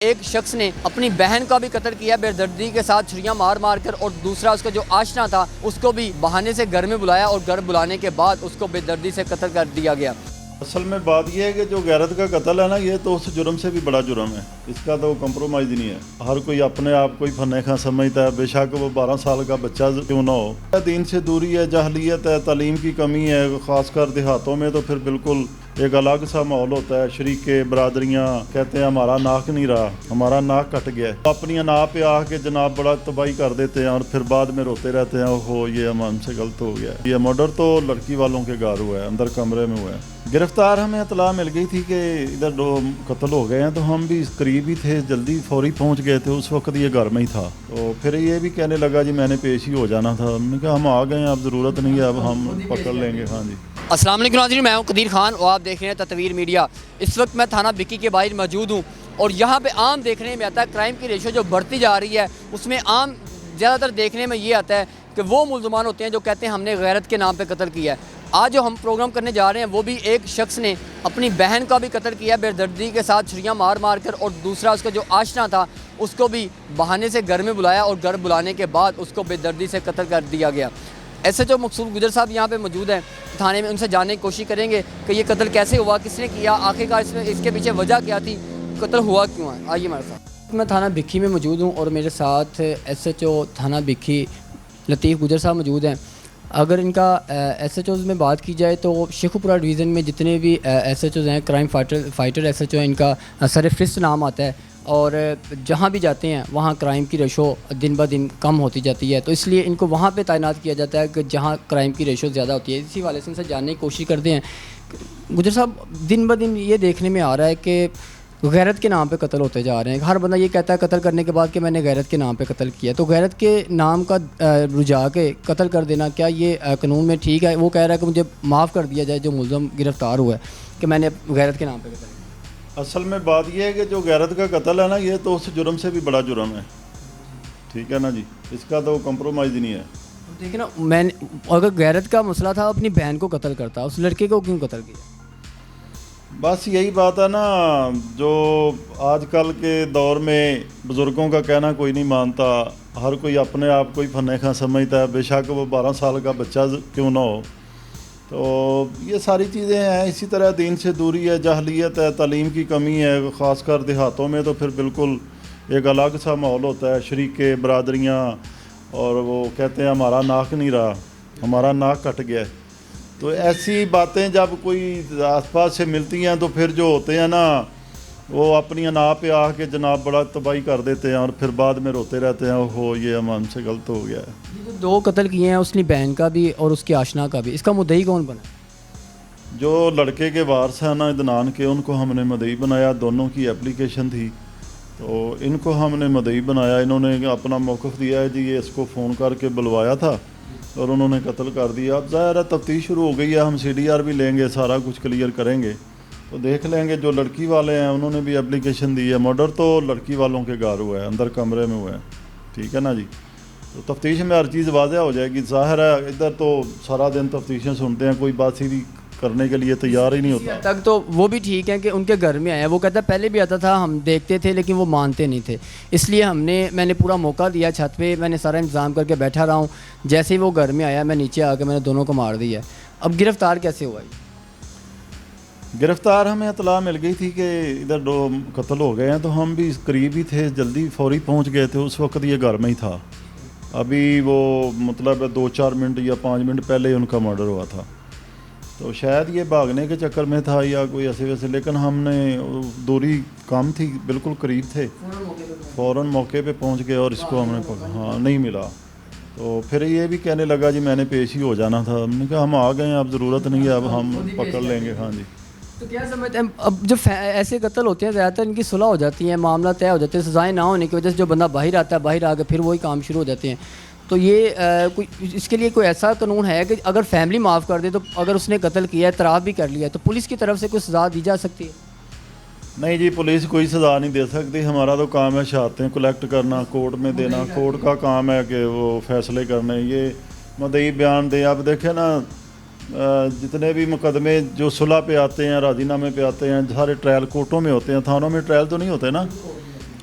ایک شخص نے اپنی بہن کا بھی قتل کیا بے دردی کے ساتھ چھریاں مار مار کر، اور دوسرا اس کا جو آشنا تھا اس کو بھی بہانے سے گھر میں بلایا اور گھر بلانے کے بعد اس کو بے دردی سے قتل کر دیا گیا۔ اصل میں بات یہ ہے کہ جو غیرت کا قتل ہے نا، یہ تو اس جرم سے بھی بڑا جرم ہے، اس کا تو کمپرومائز نہیں ہے۔ ہر کوئی اپنے آپ کو ہی فن خاں سمجھتا ہے، بے شک وہ 12 سال کا بچہ کیوں نہ ہو۔ دین سے دوری ہے، جاہلیت ہے، تعلیم کی کمی ہے، خاص کر دیہاتوں میں تو پھر بالکل ایک الگ سا ماحول ہوتا ہے۔ شریکے برادریاں کہتے ہیں ہمارا ناک نہیں رہا، ہمارا ناک کٹ گیا ہے، اپنی انا پہ آ کے جناب بڑا تباہی کر دیتے ہیں اور پھر بعد میں روتے رہتے ہیں، اوہو یہ ہم سے غلط ہو گیا ہے۔ یہ مرڈر تو لڑکی والوں کے گھر ہوا ہے، اندر کمرے میں ہوا ہے۔ گرفتار ہمیں اطلاع مل گئی تھی کہ ادھر 2 قتل ہو گئے ہیں، تو ہم بھی قریب ہی تھے، جلدی فوری پہنچ گئے تھے۔ اس وقت یہ گھر میں ہی تھا، تو پھر یہ بھی کہنے لگا جی میں نے پیش ہی ہو جانا تھا۔ ہم نے کہا ہم آ گئے ہیں، اب ضرورت نہیں ہے، اب ہم پکڑ لیں گے۔ ہاں جی، السلام علیکم ناظرین، میں ہوں قدیر خان اور آپ دیکھ رہے ہیں تطویر میڈیا۔ اس وقت میں تھانہ بکی کے باہر موجود ہوں اور یہاں پہ عام دیکھنے میں آتا ہے کرائم کی ریشو جو بڑھتی جا رہی ہے، اس میں عام زیادہ تر دیکھنے میں یہ آتا ہے کہ وہ ملزمان ہوتے ہیں جو کہتے ہیں ہم نے غیرت کے نام پہ قتل کیا ہے۔ آج جو ہم پروگرام کرنے جا رہے ہیں وہ بھی ایک شخص نے اپنی بہن کا بھی قتل کیا بے دردی کے ساتھ چھریاں مار مار کر، اور دوسرا اس کا جو آشنا تھا اس کو بھی بہانے سے گھر میں بلایا اور گھر بلانے کے بعد اس کو بے دردی سے قتل کر دیا گیا۔ ایسے جو مقصود گجر صاحب یہاں پہ موجود ہیں تھانے میں، ان سے جاننے کی کوشش کریں گے کہ یہ قتل کیسے ہوا، کس نے کیا، آخرکار اس کے پیچھے وجہ کیا تھی، قتل ہوا کیوں ہے۔ آئیے ہمارے ساتھ۔ میں تھانہ بکھی میں موجود ہوں اور میرے ساتھ ایس ایچ او تھانہ بکھی لطیف گجر صاحب موجود ہیں۔ اگر ان کا ایس ایچ اوز میں بات کی جائے تو شیخوپورہ ڈویژن میں جتنے بھی ایس ایچ اوز ہیں، crime fighter S H O, ان کا سر فہرست نام آتا ہے، اور جہاں بھی جاتے ہیں وہاں کرائم کی ریشو دن بہ دن کم ہوتی جاتی ہے، تو اس لیے ان کو وہاں پہ تعینات کیا جاتا ہے کہ جہاں کرائم کی ریشو زیادہ ہوتی ہے۔ اسی والے سے ان سے جاننے کی کوشش کرتے ہیں۔ گجر صاحب، دن بہ دن یہ دیکھنے میں آ رہا ہے کہ غیرت کے نام پہ قتل ہوتے جا رہے ہیں۔ ہر بندہ یہ کہتا ہے قتل کرنے کے بعد کہ میں نے غیرت کے نام پہ قتل کیا، تو غیرت کے نام کا رجا کے قتل کر دینا کیا یہ قانون میں ٹھیک ہے؟ وہ کہہ رہا ہے کہ مجھے معاف کر دیا جائے جو ملزم گرفتار ہوا ہے کہ میں نے غیرت کے نام پہ قتل کیا۔ اصل میں بات یہ ہے کہ جو غیرت کا قتل ہے نا، یہ تو اس جرم سے بھی بڑا جرم ہے، ٹھیک ہے نا جی، اس کا تو کمپرومائز نہیں ہے۔ دیکھیں نا، میں نے اگر غیرت کا مسئلہ تھا اپنی بہن کو قتل کرتا، اس لڑکے کو کیوں قتل کیا؟ بس یہی بات ہے نا، جو آج کل کے دور میں بزرگوں کا کہنا کوئی نہیں مانتا، ہر کوئی اپنے آپ کو ہی فن خاں سمجھتا ہے، بے شک وہ 12 سال کا بچہ کیوں نہ ہو۔ تو یہ ساری چیزیں ہیں۔ اسی طرح دین سے دوری ہے، جاہلیت ہے، تعلیم کی کمی ہے، خاص کر دیہاتوں میں تو پھر بالکل ایک الگ سا ماحول ہوتا ہے۔ شریکے برادریاں اور وہ کہتے ہیں ہمارا ناک نہیں رہا، ہمارا ناک کٹ گیا ہے۔ تو ایسی باتیں جب کوئی آس پاس سے ملتی ہیں تو پھر جو ہوتے ہیں نا، وہ اپنی انا پہ آ کے جناب بڑا تباہی کر دیتے ہیں اور پھر بعد میں روتے رہتے ہیں، اوہو یہ ہم سے غلط ہو گیا ہے۔ جو 2 قتل کیے ہیں، اس نے بہن کا بھی اور اس کے آشنا کا بھی، اس کا مدعی کون بنا؟ جو لڑکے کے وارث ہیں نا عدنان کے، ان کو ہم نے مدعی بنایا۔ دونوں کی اپلیکیشن تھی تو ان کو ہم نے مدعی بنایا۔ انہوں نے اپنا موقف دیا ہے جی، یہ اس کو فون کر کے بلوایا تھا اور انہوں نے قتل کر دیا۔ اب ظاہر ہے تفتیش شروع ہو گئی ہے، ہم CDR بھی لیں گے، سارا کچھ کلیئر کریں گے تو دیکھ لیں گے۔ جو لڑکی والے ہیں انہوں نے بھی اپلیکیشن دی ہے۔ مرڈر تو لڑکی والوں کے گھر ہوا ہے، اندر کمرے میں ہوا ہے، ٹھیک ہے نا جی۔ تو تفتیش میں ہر چیز واضح ہو جائے گی۔ ظاہر ہے ادھر تو سارا دن تفتیشیں سنتے ہیں، کوئی بات سیدھی کرنے کے لیے تیار ہی نہیں ہوتا۔ تک تو وہ بھی ٹھیک ہے کہ ان کے گھر میں آیا، وہ کہتا ہے پہلے بھی آتا تھا، ہم دیکھتے تھے لیکن وہ مانتے نہیں تھے، اس لیے میں نے پورا موقع دیا چھت پہ، میں نے سارا انتظام کر کے بیٹھا رہا ہوں۔ جیسے ہی وہ گھر میں آیا میں نیچے آ کے میں نے دونوں کو مار دیا۔ اب گرفتار کیسے ہوا یہ؟ گرفتار ہمیں اطلاع مل گئی تھی کہ ادھر 2 قتل ہو گئے ہیں، تو ہم بھی قریب ہی تھے، جلدی فوری پہنچ گئے تھے۔ اس وقت یہ گھر میں ہی تھا، ابھی وہ مطلب 2-4 منٹ یا 5 منٹ پہلے ان کا مرڈر ہوا تھا، تو شاید یہ بھاگنے کے چکر میں تھا یا کوئی ایسے ویسے، لیکن ہم نے دوری کم تھی، بالکل قریب تھے، فوراً موقع پہ پہنچ گئے اور اس کو ہم نے نہیں ملا۔ تو پھر یہ بھی کہنے لگا جی میں نے پیش ہی ہو جانا تھا۔ ہم نے کہا ہم آ گئے ہیں، اب ضرورت نہیں ہے، اب ہم پکڑ لیں گے۔ ہاں جی، تو کیا سمجھتے ہیں اب جو ایسے قتل ہوتے ہیں زیادہ تر ان کی صلح ہو جاتی ہیں، معاملہ طے ہو جاتے ہیں، سزائیں نہ ہونے کی وجہ سے جو بندہ باہر آتا ہے، باہر آ کے پھر وہی کام شروع ہو جاتے ہیں، تو یہ اس کے لیے کوئی ایسا قانون ہے کہ اگر فیملی معاف کر دے تو اگر اس نے قتل کیا ہے، اعتراف بھی کر لیا ہے، تو پولیس کی طرف سے کوئی سزا دی جا سکتی ہے؟ نہیں جی، پولیس کوئی سزا نہیں دے سکتی۔ ہمارا تو کام ہے شہادتیں کلیکٹ کرنا، کورٹ میں دینا، کورٹ کا کام ہے کہ وہ فیصلے کرنے، یہ مدعی بیان دیں۔ آپ دیکھیں نا، جتنے بھی مقدمے جو صلح پہ آتے ہیں، راضی نامے پہ آتے ہیں، سارے ٹرائل کورٹوں میں ہوتے ہیں، تھانوں میں ٹرائل تو نہیں ہوتے نا۔